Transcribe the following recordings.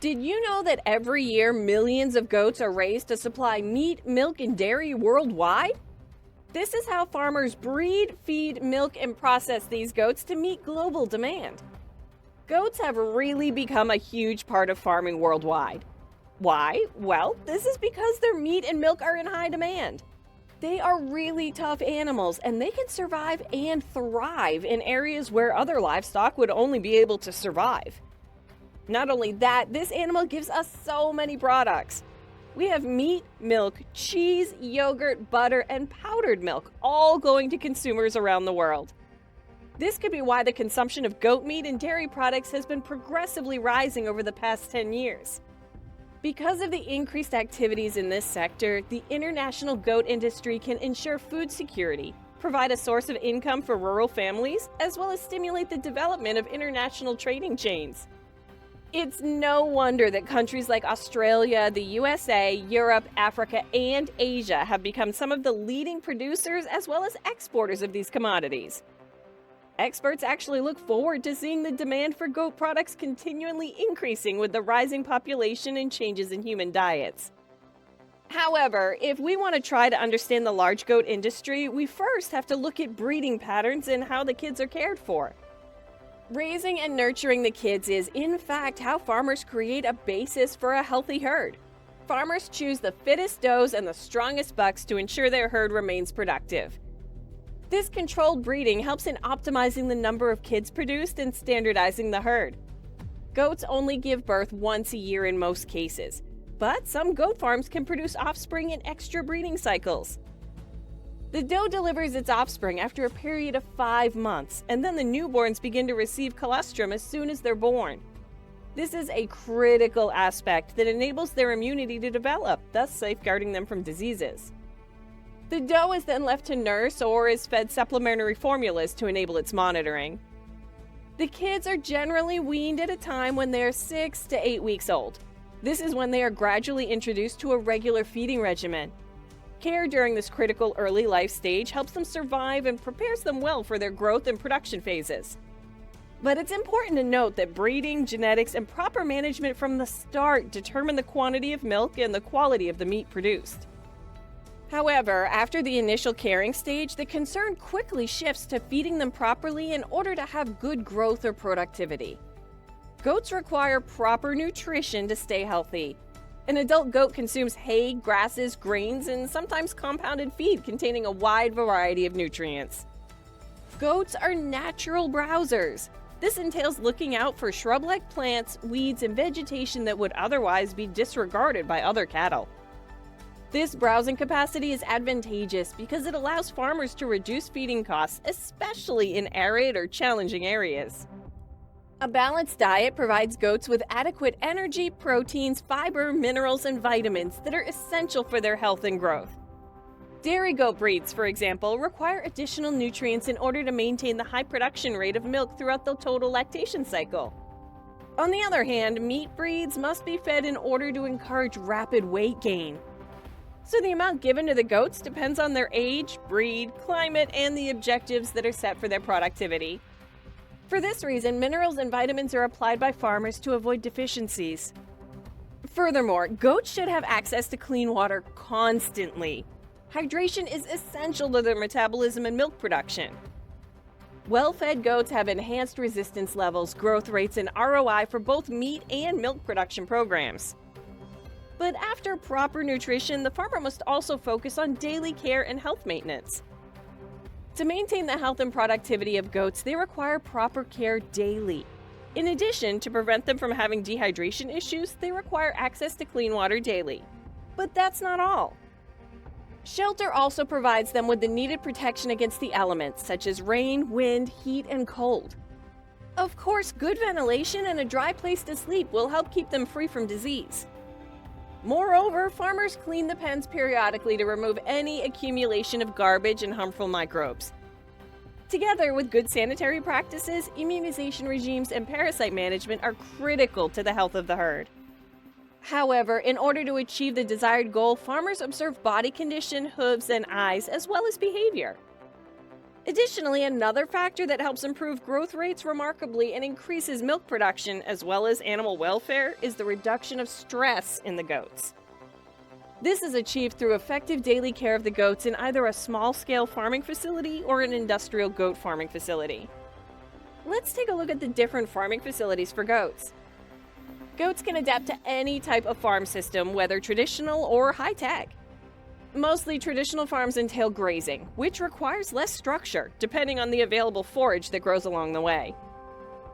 Did you know that every year millions of goats are raised to supply meat, milk, and dairy worldwide? This is how farmers breed, feed, milk, and process these goats to meet global demand. Goats have really become a huge part of farming worldwide. Why? Well, this is because their meat and milk are in high demand. They are really tough animals and they can survive and thrive in areas where other livestock would only be able to survive. Not only that, this animal gives us so many products. We have meat, milk, cheese, yogurt, butter, and powdered milk, all going to consumers around the world. This could be why the consumption of goat meat and dairy products has been progressively rising over the past 10 years. Because of the increased activities in this sector, the international goat industry can ensure food security, provide a source of income for rural families, as well as stimulate the development of international trading chains. It's no wonder that countries like Australia, the USA, Europe, Africa, and Asia have become some of the leading producers as well as exporters of these commodities. Experts actually look forward to seeing the demand for goat products continually increasing with the rising population and changes in human diets. However, if we want to try to understand the large goat industry, we first have to look at breeding patterns and how the kids are cared for. Raising and nurturing the kids is, in fact, how farmers create a basis for a healthy herd. Farmers choose the fittest does and the strongest bucks to ensure their herd remains productive. This controlled breeding helps in optimizing the number of kids produced and standardizing the herd. Goats only give birth once a year in most cases, but some goat farms can produce offspring in extra breeding cycles. The doe delivers its offspring after a period of 5 months, and then the newborns begin to receive colostrum as soon as they're born. This is a critical aspect that enables their immunity to develop, thus safeguarding them from diseases. The doe is then left to nurse or is fed supplementary formulas to enable its monitoring. The kids are generally weaned at a time when they are 6 to 8 weeks old. This is when they are gradually introduced to a regular feeding regimen. Care during this critical early life stage helps them survive and prepares them well for their growth and production phases. But it's important to note that breeding, genetics, and proper management from the start determine the quantity of milk and the quality of the meat produced. However, after the initial caring stage, the concern quickly shifts to feeding them properly in order to have good growth or productivity. Goats require proper nutrition to stay healthy. An adult goat consumes hay, grasses, grains, and sometimes compounded feed containing a wide variety of nutrients. Goats are natural browsers. This entails looking out for shrub-like plants, weeds, and vegetation that would otherwise be disregarded by other cattle. This browsing capacity is advantageous because it allows farmers to reduce feeding costs, especially in arid or challenging areas. A balanced diet provides goats with adequate energy, proteins, fiber, minerals, and vitamins that are essential for their health and growth. Dairy goat breeds, for example, require additional nutrients in order to maintain the high production rate of milk throughout the total lactation cycle. On the other hand, meat breeds must be fed in order to encourage rapid weight gain. So the amount given to the goats depends on their age, breed, climate, and the objectives that are set for their productivity. For this reason, minerals and vitamins are applied by farmers to avoid deficiencies. Furthermore, goats should have access to clean water constantly. Hydration is essential to their metabolism and milk production. Well-fed goats have enhanced resistance levels, growth rates, and ROI for both meat and milk production programs. But after proper nutrition, the farmer must also focus on daily care and health maintenance. To maintain the health and productivity of goats, they require proper care daily. In addition, to prevent them from having dehydration issues, they require access to clean water daily. But that's not all. Shelter also provides them with the needed protection against the elements, such as rain, wind, heat, and cold. Of course, good ventilation and a dry place to sleep will help keep them free from disease. Moreover, farmers clean the pens periodically to remove any accumulation of garbage and harmful microbes. Together with good sanitary practices, immunization regimes, and parasite management are critical to the health of the herd. However, in order to achieve the desired goal, farmers observe body condition, hooves, and eyes, as well as behavior. Additionally, another factor that helps improve growth rates remarkably and increases milk production as well as animal welfare is the reduction of stress in the goats. This is achieved through effective daily care of the goats in either a small-scale farming facility or an industrial goat farming facility. Let's take a look at the different farming facilities for goats. Goats can adapt to any type of farm system, whether traditional or high-tech. Mostly traditional farms entail grazing, which requires less structure, depending on the available forage that grows along the way.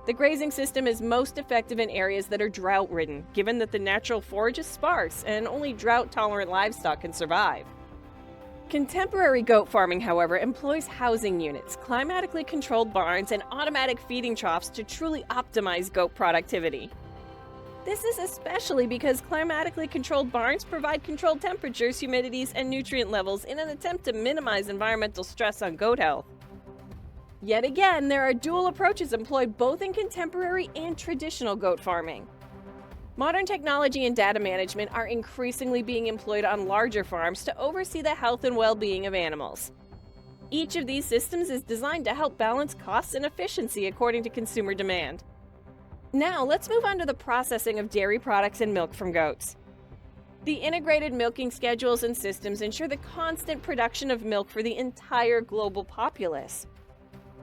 The grazing system is most effective in areas that are drought-ridden, given that the natural forage is sparse and only drought-tolerant livestock can survive. Contemporary goat farming, however, employs housing units, climatically controlled barns, and automatic feeding troughs to truly optimize goat productivity. This is especially because climatically controlled barns provide controlled temperatures, humidities, and nutrient levels in an attempt to minimize environmental stress on goat health. Yet again, there are dual approaches employed both in contemporary and traditional goat farming. Modern technology and data management are increasingly being employed on larger farms to oversee the health and well-being of animals. Each of these systems is designed to help balance costs and efficiency according to consumer demand. Now, let's move on to the processing of dairy products and milk from goats. The integrated milking schedules and systems ensure the constant production of milk for the entire global populace.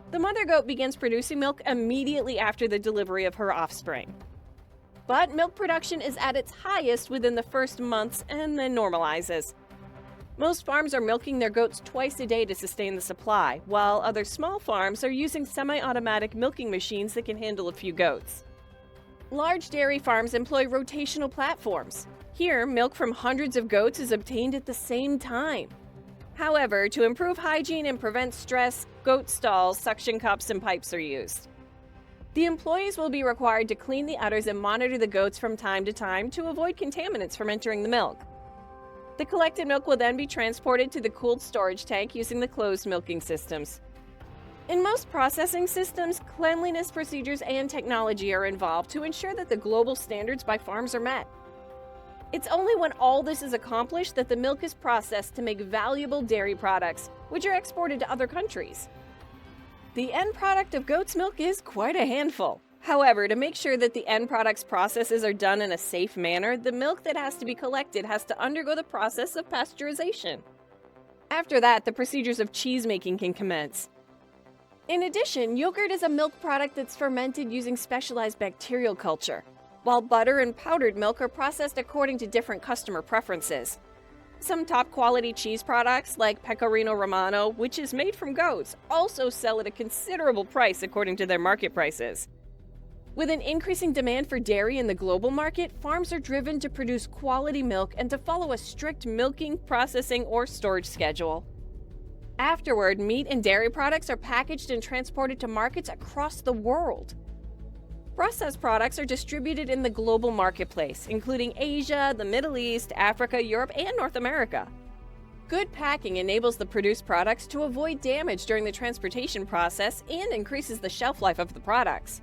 The mother goat begins producing milk immediately after the delivery of her offspring. But milk production is at its highest within the first months and then normalizes. Most farms are milking their goats twice a day to sustain the supply, while other small farms are using semi-automatic milking machines that can handle a few goats. Large dairy farms employ rotational platforms. Here, milk from hundreds of goats is obtained at the same time. However, to improve hygiene and prevent stress, goat stalls, suction cups, and pipes are used. The employees will be required to clean the udders and monitor the goats from time to time to avoid contaminants from entering the milk. The collected milk will then be transported to the cooled storage tank using the closed milking systems. In most processing systems, cleanliness procedures and technology are involved to ensure that the global standards by farms are met. It's only when all this is accomplished that the milk is processed to make valuable dairy products, which are exported to other countries. The end product of goat's milk is quite a handful. However, to make sure that the end product's processes are done in a safe manner, the milk that has to be collected has to undergo the process of pasteurization. After that, the procedures of cheese making can commence. In addition, yogurt is a milk product that's fermented using specialized bacterial culture, while butter and powdered milk are processed according to different customer preferences. Some top-quality cheese products, like Pecorino Romano, which is made from goats, also sell at a considerable price according to their market prices. With an increasing demand for dairy in the global market, farms are driven to produce quality milk and to follow a strict milking, processing, or storage schedule. Afterward, meat and dairy products are packaged and transported to markets across the world. Processed products are distributed in the global marketplace, including Asia, the Middle East, Africa, Europe, and North America. Good packing enables the produced products to avoid damage during the transportation process and increases the shelf life of the products.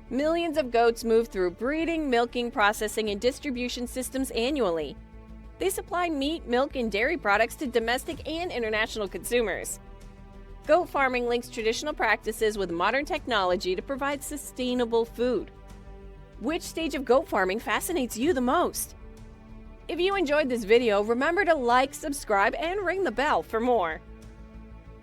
Millions of goats move through breeding, milking, processing, and distribution systems annually. They supply meat, milk, and dairy products to domestic and international consumers. Goat farming links traditional practices with modern technology to provide sustainable food. Which stage of goat farming fascinates you the most? If you enjoyed this video, remember to like, subscribe, and ring the bell for more.